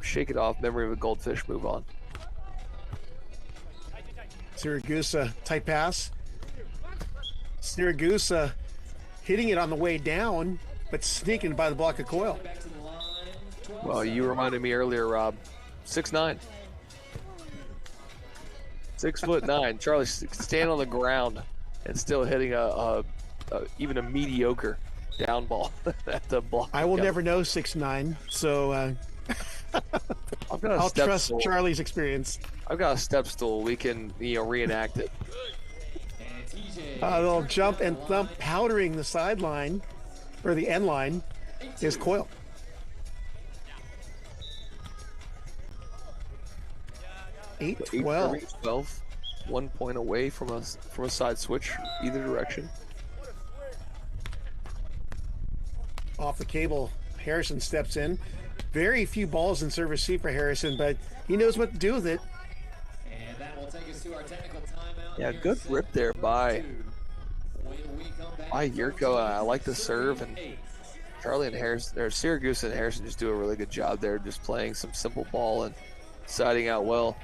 shake it off, memory of a goldfish, move on.
Siragusa, tight pass. Siragusa hitting it on the way down, but sneaking by the block of Coyle.
Back to the line. 12
Well, you reminded me earlier, Rob. 6'9". 6'9". Charlie standing on the ground and still hitting even a mediocre down ball at the block.
I will never know 6'9", so
I've got a
I'll
step
trust
stool.
Charlie's experience.
I've got a step stool. We can reenact it.
And TJ.
They'll jump and thump, powdering the sideline, or the end line, is Coyle. Eight 12.
12. 1 point away from a side switch either direction.
Off the cable, Harrison steps in. Very few balls in serve receive for Harrison, but he knows what to do with it.
And that will take us to our technical timeout.
Yeah,
here
good
in
rip
set
there by
two. When we come back,
Jurko. I like the serve, and
8.
Charlie and Harrison, or Siragusa and Harrison, just do a really good job there, just playing some simple ball and siding out well.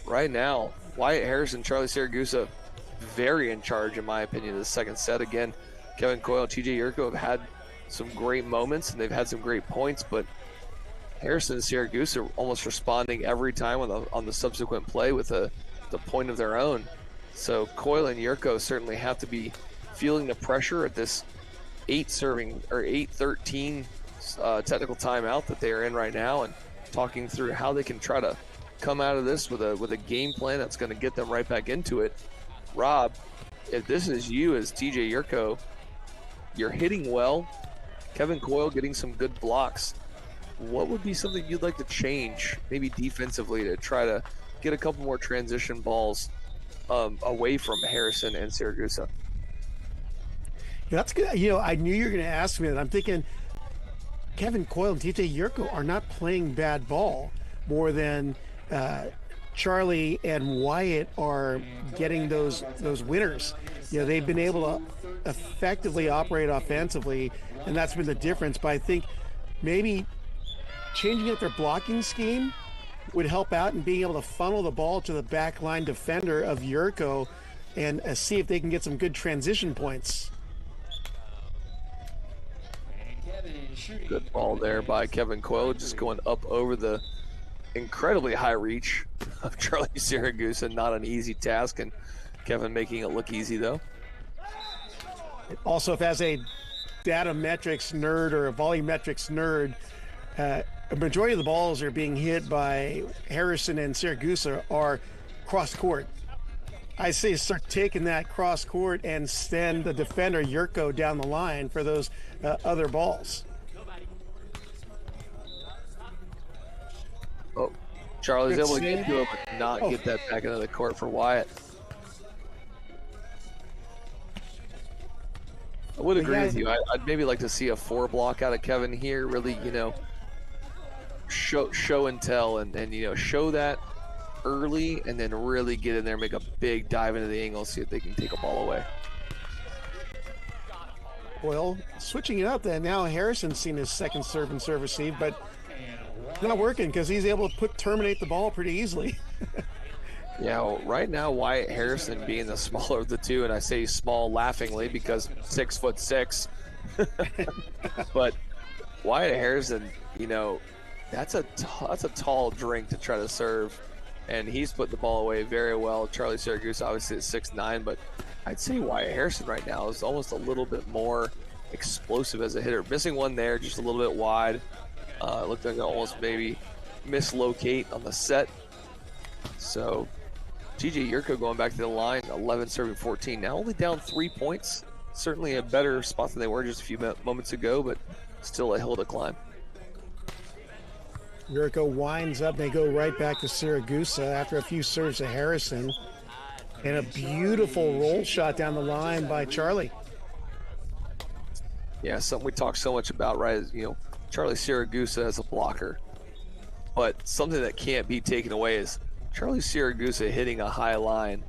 Right now, Wyatt Harrison, Charlie Siragusa, very in charge, in my opinion, of the second set. Again, Kevin Coyle and TJ Jurko have had some great moments, and they've had some great points, but Harrison and Siragusa are almost responding every time on the subsequent play with the point of their own. So Coyle and Jurko certainly have to be feeling the pressure at this 8-13 technical timeout that they are in right now, and talking through how they can try to come out of this with a game plan that's going to get them right back into it. Rob, if this is you as TJ Jurko, you're hitting well, Kevin Coyle getting some good blocks, what would be something you'd like to change, maybe defensively, to try to get a couple more transition balls away from Harrison and Siragusa?
Yeah, that's good. I knew you were going to ask me that. I'm thinking Kevin Coyle and TJ Jurko are not playing bad ball more than Charlie and Wyatt are getting those winners. They've been able to effectively operate offensively, and that's been the difference. But I think maybe changing up their blocking scheme would help out in being able to funnel the ball to the back line defender of Jurko and see if they can get some good transition points.
Good ball there by Kevin Coyle, just going up over the incredibly high reach of Charlie Siragusa. Not an easy task, and Kevin making it look easy, though.
Also, if as a data metrics nerd or a volumetrics nerd, a majority of the balls are being hit by Harrison and Siragusa are cross court. I say start taking that cross court and send the defender Jurko down the line for those other balls.
Oh, Charlie's
Good
able to
save.
get to it, but not get that back into the court for Wyatt. I would agree with you. I'd maybe like to see a 4 block out of Kevin here. Really, show and tell, and show that early, and then really get in there, make a big dive into the angle, see if they can take a ball away.
Well, switching it up then. Now Harrison's seen his second serve and serve receive, but it's not working because he's able to terminate the ball pretty easily.
Yeah, well, right now Wyatt Harrison being the smaller of the two, and I say small laughingly because 6'6", but Wyatt Harrison, that's a tall drink to try to serve, and he's put the ball away very well. Charlie Siragusa obviously is 6'9", but I'd say Wyatt Harrison right now is almost a little bit more explosive as a hitter. Missing one there, just a little bit wide. It looked like it almost maybe mislocate on the set. So TJ Jurko going back to the line, 11 serving 14. Now only down 3 points. Certainly a better spot than they were just a few moments ago, but still a hill to climb.
Jurko winds up. They go right back to Siragusa after a few serves to Harrison. And a beautiful roll shot down the line by Charlie.
Yeah, something we talk so much about, right? Is, Charlie Siragusa as a blocker. But something that can't be taken away is Charlie Siragusa hitting a high line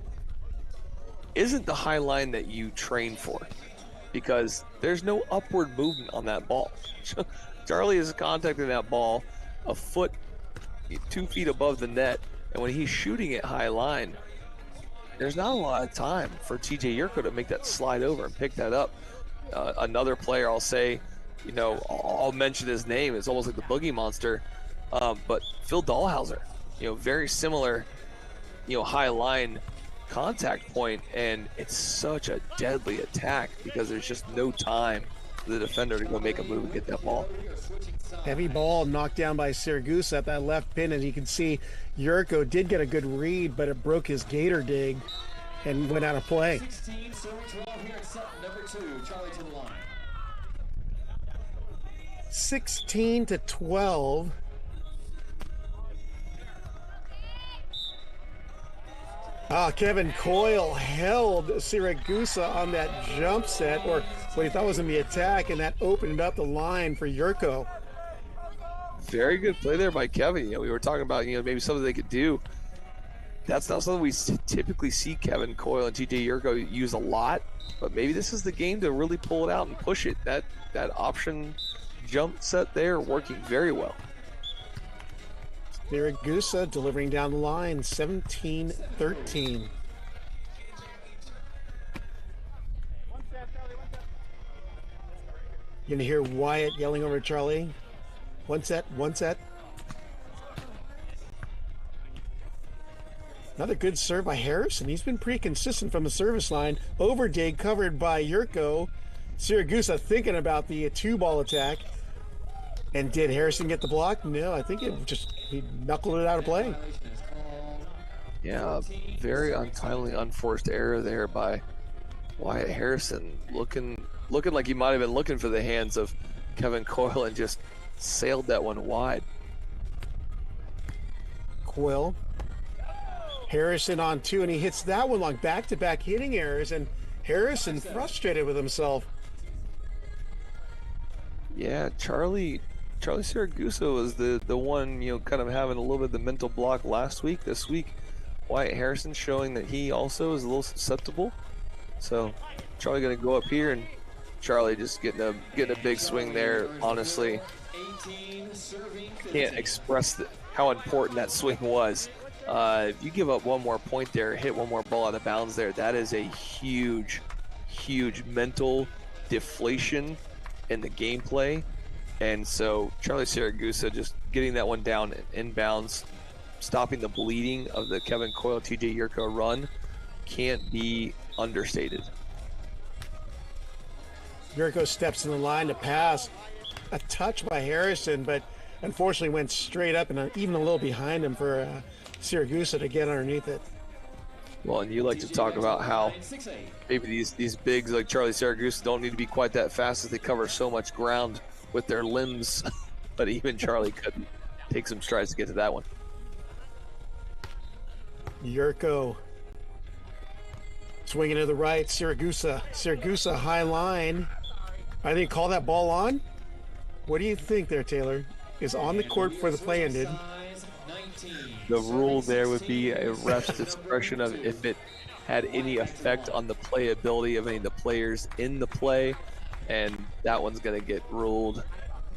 isn't the high line that you train for, because there's no upward movement on that ball. Charlie is contacting that ball a foot, 2 feet above the net, and when he's shooting it high line, there's not a lot of time for TJ Jurko to make that slide over and pick that up. Another player I'll say, you know, I'll mention his name. It's almost like the Boogie Monster, but Phil Dahlhauser, you know, very similar, you know, high line contact point, and it's such a deadly attack because there's just no time for the defender to go make a move and get that ball.
Heavy ball knocked down by Siragusa at that left pin, and you can see Jurko did get a good read, but it broke his gator dig and went out of play.
16, serving 12 here at set number 2. Charlie to the line.
16-12. Kevin Coyle held Siragusa on that jump set, or what he thought was in the attack, and that opened up the line for Jurko.
Very good play there by Kevin. You know, we were talking about, you know, maybe something they could do. That's not something we typically see Kevin Coyle and TJ Jurko use a lot, but maybe this is the game to really pull it out and push it. That option jump set there working very well.
Siragusa delivering down the line, 17-13. You're gonna hear Wyatt yelling over Charlie. One set, one set. Another good serve by Harrison. He's been pretty consistent from the service line. Overdig covered by Jurko. Siragusa thinking about the 2-ball attack. And did Harrison get the block? No, I think he knuckled it out of play.
Yeah, very untimely, unforced error there by Wyatt Harrison. Looking like he might have been looking for the hands of Kevin Coyle and just sailed that one wide.
Coyle. Harrison on 2, and he hits that one long. Back-to-back hitting errors, and Harrison frustrated with himself.
Yeah, Charlie Siragusa was the one, you know, kind of having a little bit of the mental block last week. This week, Wyatt Harrison showing that he also is a little susceptible. So Charlie going to go up here, and Charlie just getting a big swing there. Honestly, can't express how important that swing was. If you give up one more point there, hit one more ball out of bounds there, that is a huge mental deflation in the gameplay. And so Charlie Siragusa just getting that one down inbounds, stopping the bleeding of the Kevin Coyle TJ Jurko run can't be understated.
Jurko steps in the line to pass. A touch by Harrison, but unfortunately went straight up and even a little behind him for Siragusa to get underneath it.
Well, and you like to talk about how maybe these bigs like Charlie Siragusa don't need to be quite that fast as they cover so much ground with their limbs, but even Charlie couldn't take some strides to get to that one.
Jurko swinging to the right. Siragusa high line. I think call that ball on. What do you think there, Taylor? Is on the court before the play ended.
The rule there would be a ref's discretion of if it had any effect on the playability of any of the players in the play, and that one's going to get ruled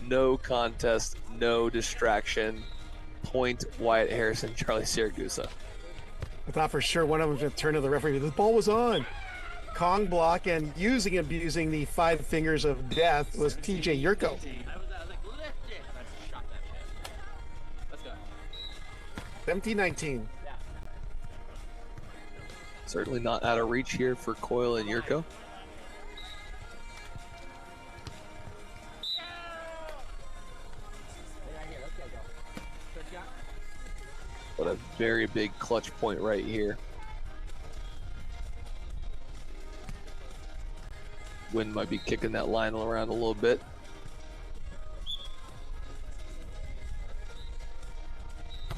no contest, no distraction. Point Wyatt Harrison, Charlie Siragusa.
I thought for sure one of them was going to turn to the referee. The ball was on. Kong block, and abusing the 5 fingers of death was TJ Jurko. 17-19.
Certainly not out of reach here for Coyle and Jurko. But a very big clutch point right here. Wind might be kicking that line around a little bit.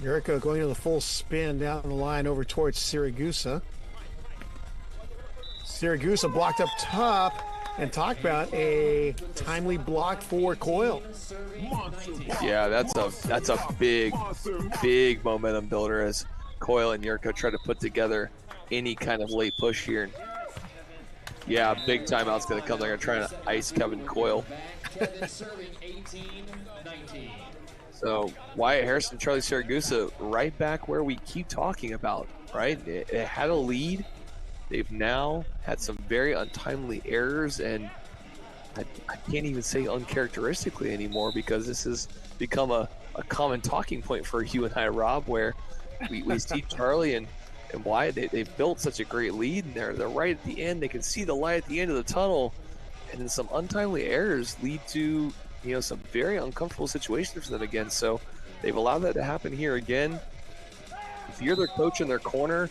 Jurko going to the full spin down the line over towards Siragusa. Siragusa blocked up top, and talk about a timely block for Coyle.
Yeah, that's a big momentum builder as Coyle and Jurko try to put together any kind of late push here. Yeah, big timeout's going to come. They're going to try to ice Kevin Coyle. So Wyatt Harrison, Charlie Siragusa, right back where we keep talking about, right? It had a lead. They've now had some very untimely errors, and I can't even say uncharacteristically anymore, because this has become a common talking point for you and I, Rob, where we see Charlie and Wyatt, they've built such a great lead, and they're right at the end. They can see the light at the end of the tunnel, and then some untimely errors lead to some very uncomfortable situations for them again. So they've allowed that to happen here again. If you're their coach in their corner,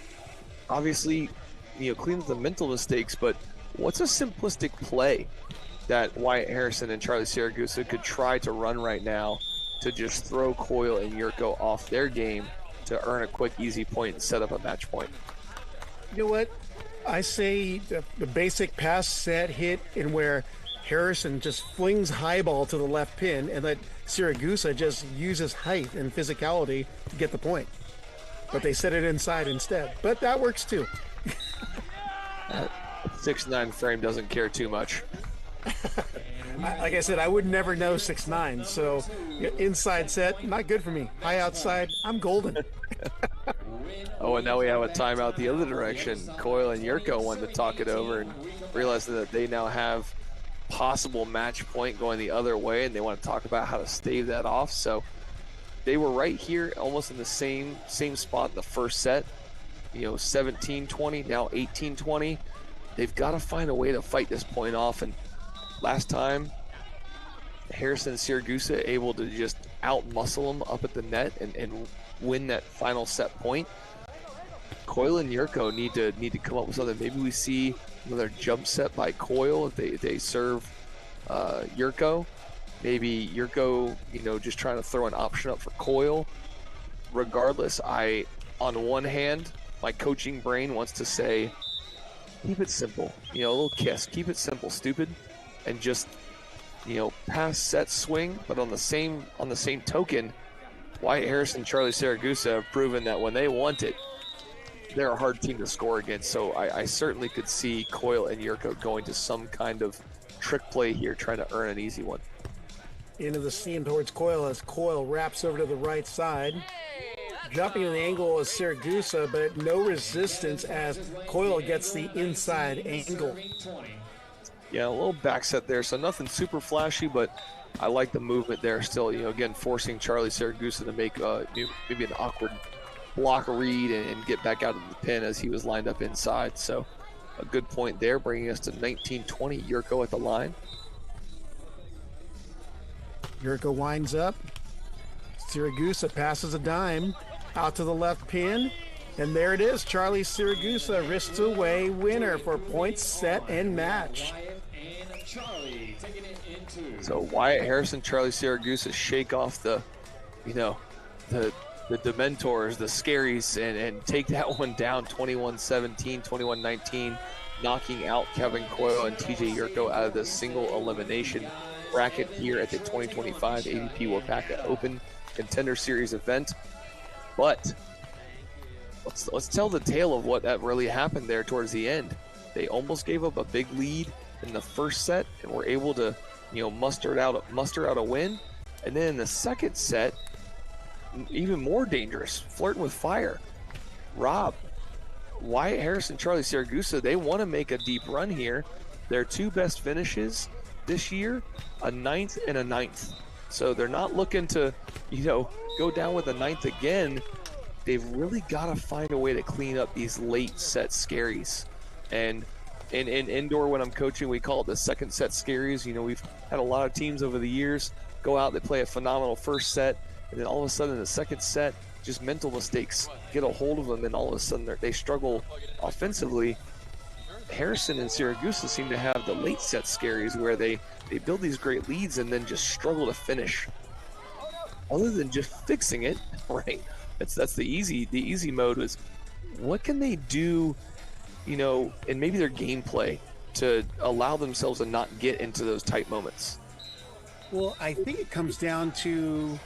obviously, clean up the mental mistakes, but what's a simplistic play that Wyatt Harrison and Charlie Siragusa could try to run right now to just throw Coyle and Jurko off their game to earn a quick, easy point and set up a match point?
You know what? I say the basic pass, set, hit, and where Harrison just flings high ball to the left pin, and let Siragusa just uses height and physicality to get the point. But they set it inside instead. But that works too.
6'9" frame doesn't care too much.
Like I said, I would never know 6'9", so inside set, not good for me. High outside, I'm golden.
Oh, and now we have a timeout the other direction. Coyle and Jurko wanted to talk it over and realized that they now have possible match point going the other way, and they want to talk about how to stave that off. So they were right here, almost in the same spot in the first set. 17-20, now 18-20. They've got to find a way to fight this point off, and last time, Harrison and Siragusa able to just out-muscle them up at the net and win that final set point. Coyle and Jurko need to come up with something. Maybe we see another jump set by Coyle if they serve Jurko. Maybe Jurko, just trying to throw an option up for Coyle. Regardless, on one hand, my coaching brain wants to say, keep it simple. A little kiss. Keep it simple, stupid. And just, pass, set, swing. But on the same token, Wyatt Harrison and Charlie Siragusa have proven that when they want it, they're a hard team to score against. So I certainly could see Coyle and Jurko going to some kind of trick play here, trying to earn an easy one.
Into the seam towards Coyle as Coyle wraps over to the right side. Jumping in the angle is Siragusa, but no resistance as Coyle gets the inside angle.
Yeah, a little back set there, so nothing super flashy, but I like the movement there still. Again, forcing Charlie Siragusa to make maybe an awkward block read and get back out of the pin as he was lined up inside. So a good point there, bringing us to 19-20. Jurko at the line.
Jurko winds up. Siragusa passes a dime out to the left pin. And there it is. Charlie Siragusa wrists away winner for points, set, and match.
So Wyatt Harrison, Charlie Siragusa shake off the Dementors, the Scaries, and take that one down 21-17, 21-19, knocking out Kevin Coyle and TJ Jurko out of the single elimination bracket here at the 2025 AVP WAUPACA Open Contender Series event. But let's tell the tale of what that really happened there towards the end. They almost gave up a big lead in the first set and were able to, muster out a win. And then in the second set, even more dangerous, flirting with fire. Rob, Wyatt Harrison, Charlie Siragusa, they want to make a deep run here. Their two best finishes this year, a 9th and a 9th. So they're not looking to, go down with a 9th again. They've really got to find a way to clean up these late set scaries. And in indoor, when I'm coaching, we call it the second set scaries. We've had a lot of teams over the years go out, they play a phenomenal first set, and then all of a sudden in the second set, just mental mistakes get a hold of them, and all of a sudden they struggle offensively. Harrison and Siragusa seem to have the late set scaries where they build these great leads and then just struggle to finish. Other than just fixing it, right? That's the easy mode is what can they do, and maybe their gameplay to allow themselves to not get into those tight moments.
Well, I think it comes down to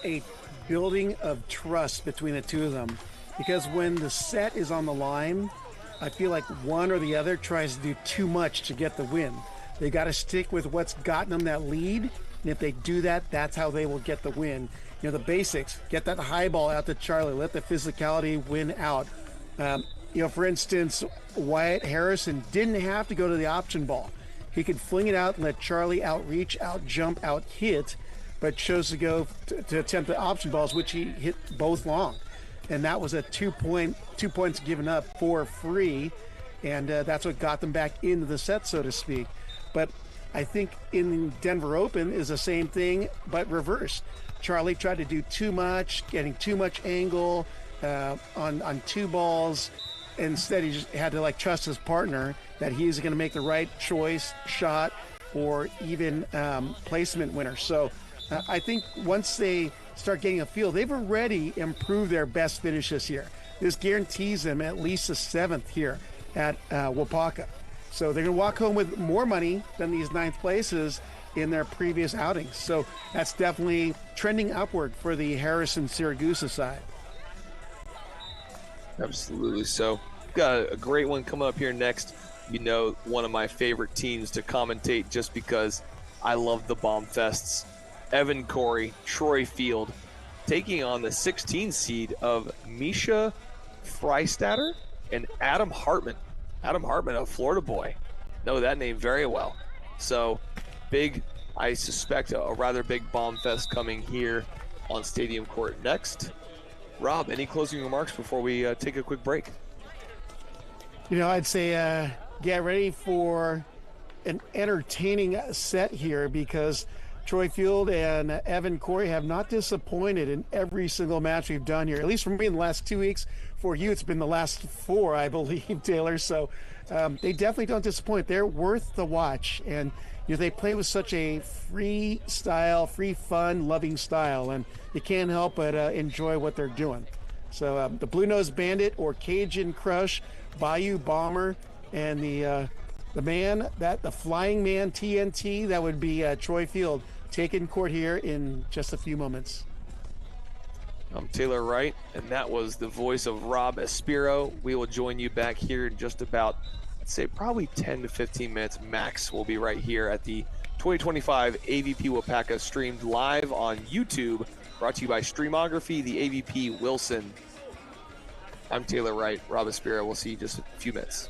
a building of trust between the two of them, because when the set is on the line, I feel like one or the other tries to do too much to get the win. They got to stick with what's gotten them that lead And if they do that, that's how they will get the win. You know, the basics, get that high ball out to Charlie, let the physicality win out. You know, for instance, Wyatt Harrison didn't have to go to the option ball. He could fling it out and let Charlie outreach, out-jump, out-hit, but chose to go to attempt the option balls, which he hit both long. And that was a 2 points given up for free, and that's what got them back into the set, so to speak. But I think in Denver Open is the same thing, but reversed. Charlie tried to do too much, getting too much angle on two balls. Instead, he just had to like trust his partner that he's going to make the right choice, shot, or even placement winner. So I think once they start getting a feel, they've already improved their best finish this year. This guarantees them at least a 7th here at WAUPACA. So they're going to walk home with more money than these 9th places in their previous outings. So that's definitely trending upward for the Harrison Siragusa side.
Absolutely. So got a great one coming up here next. You know, one of my favorite teams to commentate just because I love the bomb fests. Evan Corey, Troy Field, taking on the 16 seed of Misha Freistatter and Adam Hartman. Adam Hartman, a Florida boy. Know that name very well. So big, I suspect a rather big bomb fest coming here on Stadium Court next. Rob, any closing remarks before we take a quick break?
You know, I'd say get ready for an entertaining set here because Troy Field and Evan Corey have not disappointed in every single match we've done here, at least for me in the last 2 weeks. For you, it's been the last 4, I believe, Taylor. So they definitely don't disappoint. They're worth the watch. And you know, they play with such a free style, free fun, loving style, and you can't help but enjoy what they're doing. So the Blue Nose Bandit or Cajun Crush, Bayou Bomber, and the Flying Man TNT, that would be Troy Field, taking court here in just a few moments.
I'm Taylor Wright, and that was the voice of Rob Espiro. We will join you back here in just about, I'd say probably 10 to 15 minutes max. We'll be right here at the 2025 AVP WAUPACA, streamed live on YouTube, brought to you by Streamography, the AVP Wilson. I'm Taylor Wright, Rob Espiro. We'll see you in just a few minutes.